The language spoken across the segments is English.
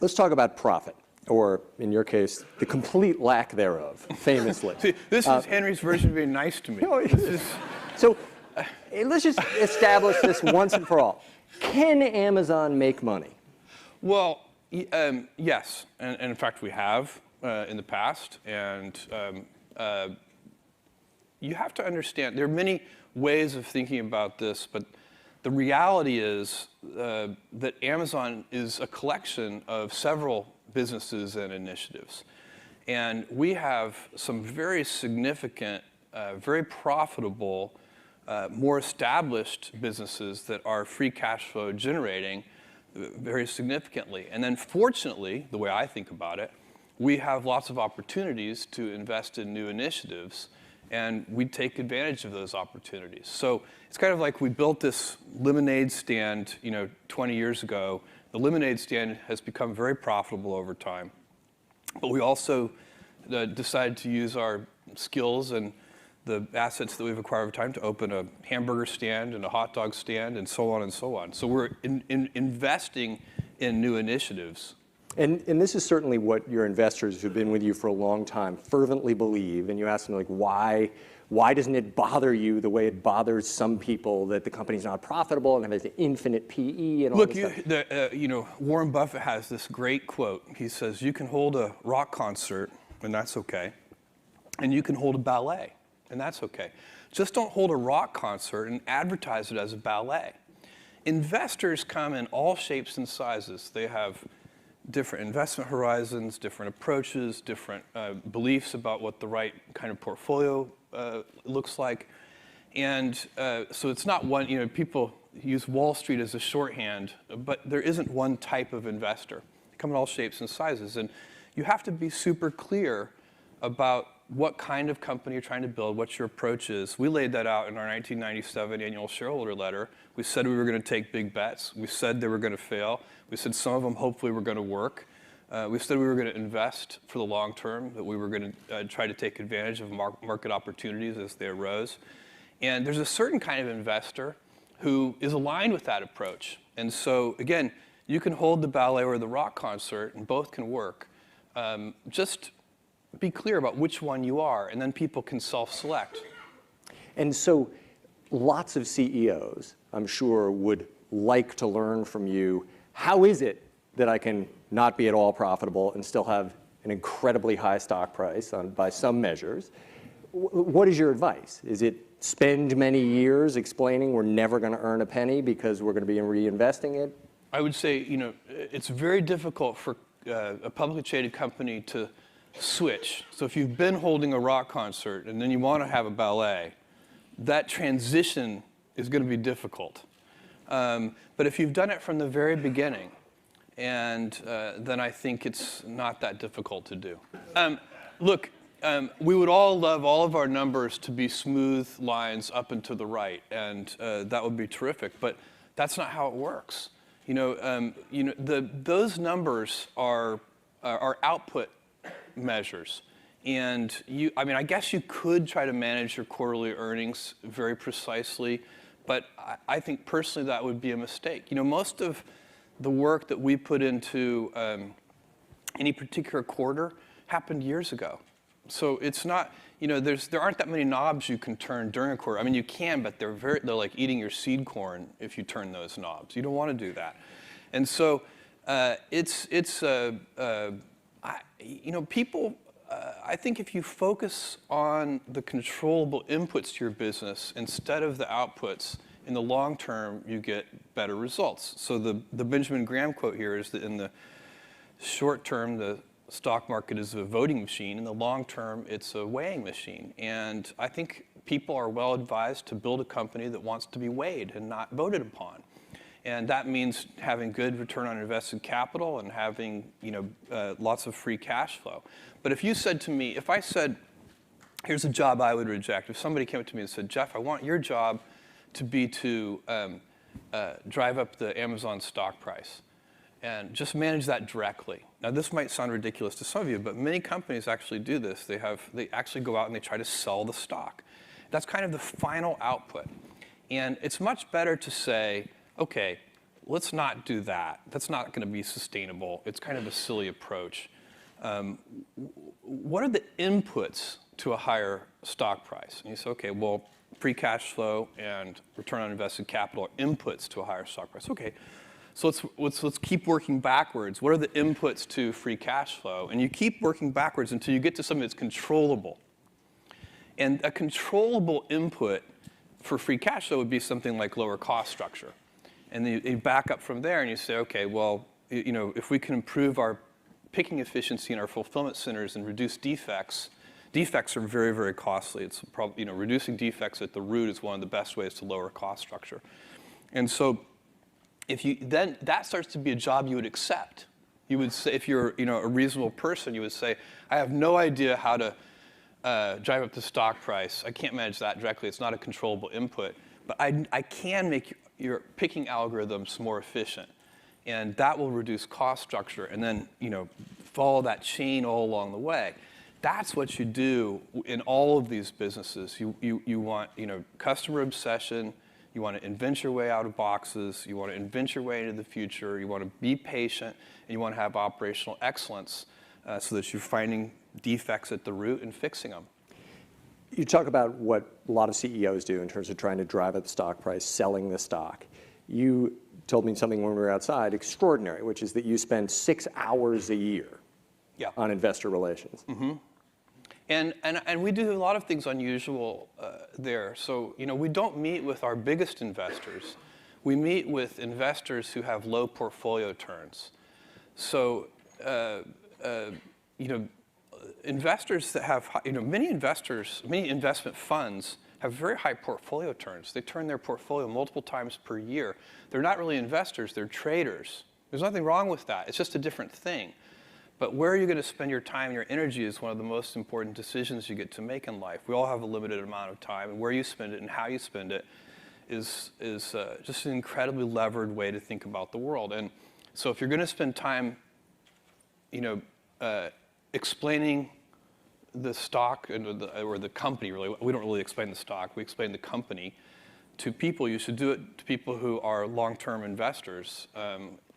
Let's talk about profit, or in your case, the complete lack thereof, famously. See, this is Henry's version of being nice to me. So let's just establish this once and for all. Can Amazon make money? Well, yes, and in fact we have in the past, and you have to understand, there are many ways of thinking about this, but the reality is that Amazon is a collection of several businesses and initiatives. And we have some very significant, very profitable, more established businesses that are free cash flow generating very significantly. And then fortunately, the way I think about it, we have lots of opportunities to invest in new initiatives, and we take advantage of those opportunities. So it's kind of like we built this lemonade stand, 20 years ago. The lemonade stand has become very profitable over time. But we also decided to use our skills and the assets that we've acquired over time to open a hamburger stand and a hot dog stand and so on and so on. So we're investing in new initiatives. And this is certainly what your investors who've been with you for a long time fervently believe. And you ask them, like, why doesn't it bother you the way it bothers some people that the company's not profitable and has an infinite PE and all Look, this stuff? Warren Buffett has this great quote. He says, you can hold a rock concert, and that's okay. And you can hold a ballet, and that's okay. Just don't hold a rock concert and advertise it as a ballet. Investors come in all shapes and sizes. They have different investment horizons, different approaches, different beliefs about what the right kind of portfolio looks like. And so it's not one, people use Wall Street as a shorthand, but there isn't one type of investor. They come in all shapes and sizes. And you have to be super clear about what kind of company you're trying to build, what your approach is. We laid that out in our 1997 annual shareholder letter. We said we were going to take big bets. We said they were going to fail. We said some of them hopefully were going to work. We said we were going to invest for the long term, that we were going to try to take advantage of market opportunities as they arose. And there's a certain kind of investor who is aligned with that approach. And so, again, you can hold the ballet or the rock concert, and both can work. Just be clear about which one you are, and then people can self-select. And so lots of CEOs, I'm sure, would like to learn from you, how is it that I can not be at all profitable and still have an incredibly high stock price by some measures? What is your advice? Is it spend many years explaining we're never going to earn a penny because we're going to be reinvesting it? I would say, it's very difficult for a publicly traded company to switch. So if you've been holding a rock concert and then you want to have a ballet, that transition is going to be difficult. But if you've done it from the very beginning, and then I think it's not that difficult to do. Look, we would all love all of our numbers to be smooth lines up and to the right, and that would be terrific. But that's not how it works. Those numbers are output measures. And I guess you could try to manage your quarterly earnings very precisely, but I think personally that would be a mistake. Most of the work that we put into any particular quarter happened years ago. So it's not, there aren't that many knobs you can turn during a quarter. I mean, you can, but they're like eating your seed corn if you turn those knobs. You don't want to do that. And so people, I think if you focus on the controllable inputs to your business instead of the outputs, in the long term, you get better results. So the Benjamin Graham quote here is that in the short term, the stock market is a voting machine. In the long term, it's a weighing machine. And I think people are well advised to build a company that wants to be weighed and not voted upon. And that means having good return on invested capital and having lots of free cash flow. But if you said to me, if I said, here's a job I would reject. If somebody came up to me and said, Jeff, I want your job to be to drive up the Amazon stock price and just manage that directly. Now, this might sound ridiculous to some of you, but many companies actually do this. They actually go out and they try to sell the stock. That's kind of the final output. And it's much better to say, okay, let's not do that. That's not going to be sustainable. It's kind of a silly approach. What are the inputs to a higher stock price? And you say, okay, well, free cash flow and return on invested capital are inputs to a higher stock price. Okay, so let's keep working backwards. What are the inputs to free cash flow? And you keep working backwards until you get to something that's controllable. And a controllable input for free cash flow would be something like lower cost structure. And then you back up from there and you say, okay, well, if we can improve our picking efficiency in our fulfillment centers and reduce defects. Defects are very, very costly. It's probably, reducing defects at the root is one of the best ways to lower cost structure. And so then that starts to be a job you would accept. You would say, if you're a reasonable person, you would say, I have no idea how to drive up the stock price. I can't manage that directly. It's not a controllable input. But I can make your picking algorithms more efficient. And that will reduce cost structure, and then follow that chain all along the way. That's what you do in all of these businesses. You want customer obsession. You want to invent your way out of boxes. You want to invent your way into the future. You want to be patient, and you want to have operational excellence so that you're finding defects at the root and fixing them. You talk about what a lot of CEOs do in terms of trying to drive up the stock price, selling the stock. You told me something when we were outside extraordinary, which is that you spend 6 hours a year on investor relations. Mm-hmm. And we do a lot of things unusual there. So we don't meet with our biggest investors. We meet with investors who have low portfolio turns. So investors that have many investment funds have very high portfolio turns. They turn their portfolio multiple times per year. They're not really investors, they're traders. There's nothing wrong with that. It's just a different thing. But where you're going to spend your time and your energy is one of the most important decisions you get to make in life. We all have a limited amount of time, and where you spend it and how you spend it is just an incredibly levered way to think about the world. And so if you're going to spend time, explaining the stock or the company, really, we don't really explain the stock, we explain the company to people. You should do it to people who are long-term investors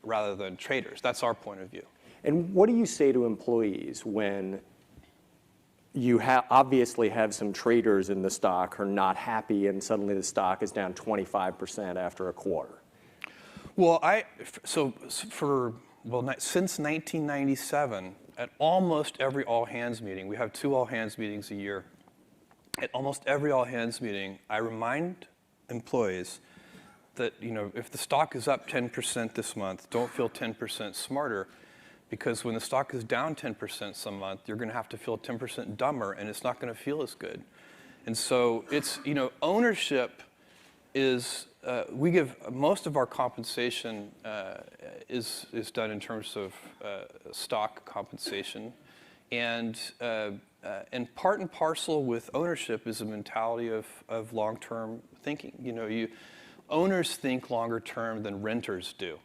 rather than traders. That's our point of view. And what do you say to employees when you obviously have some traders in the stock who are not happy and suddenly the stock is down 25% after a quarter? Well, since 1997, at almost every all-hands meeting, we have 2 all-hands meetings a year. At almost every all-hands meeting, I remind employees that if the stock is up 10% this month, don't feel 10% smarter, because when the stock is down 10% some month, you're going to have to feel 10% dumber, and it's not going to feel as good. And so it's ownership is we give most of our compensation is done in terms of stock compensation, and part and parcel with ownership is a mentality of long-term thinking. Owners think longer term than renters do.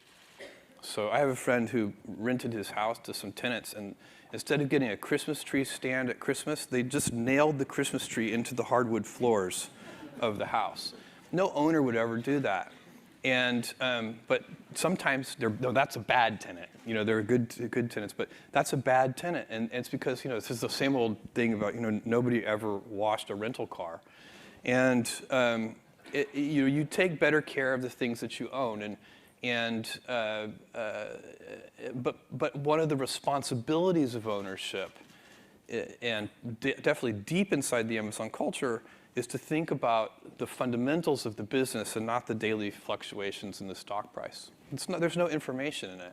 So I have a friend who rented his house to some tenants, and instead of getting a Christmas tree stand at Christmas, they just nailed the Christmas tree into the hardwood floors of the house. No owner would ever do that. And but sometimes that's a bad tenant. They're good tenants, but that's a bad tenant, and it's because this is the same old thing about nobody ever washed a rental car, and you take better care of the things that you own, but one of the responsibilities of ownership, and definitely deep inside the Amazon culture, is to think about the fundamentals of the business and not the daily fluctuations in the stock price. There's no information in it.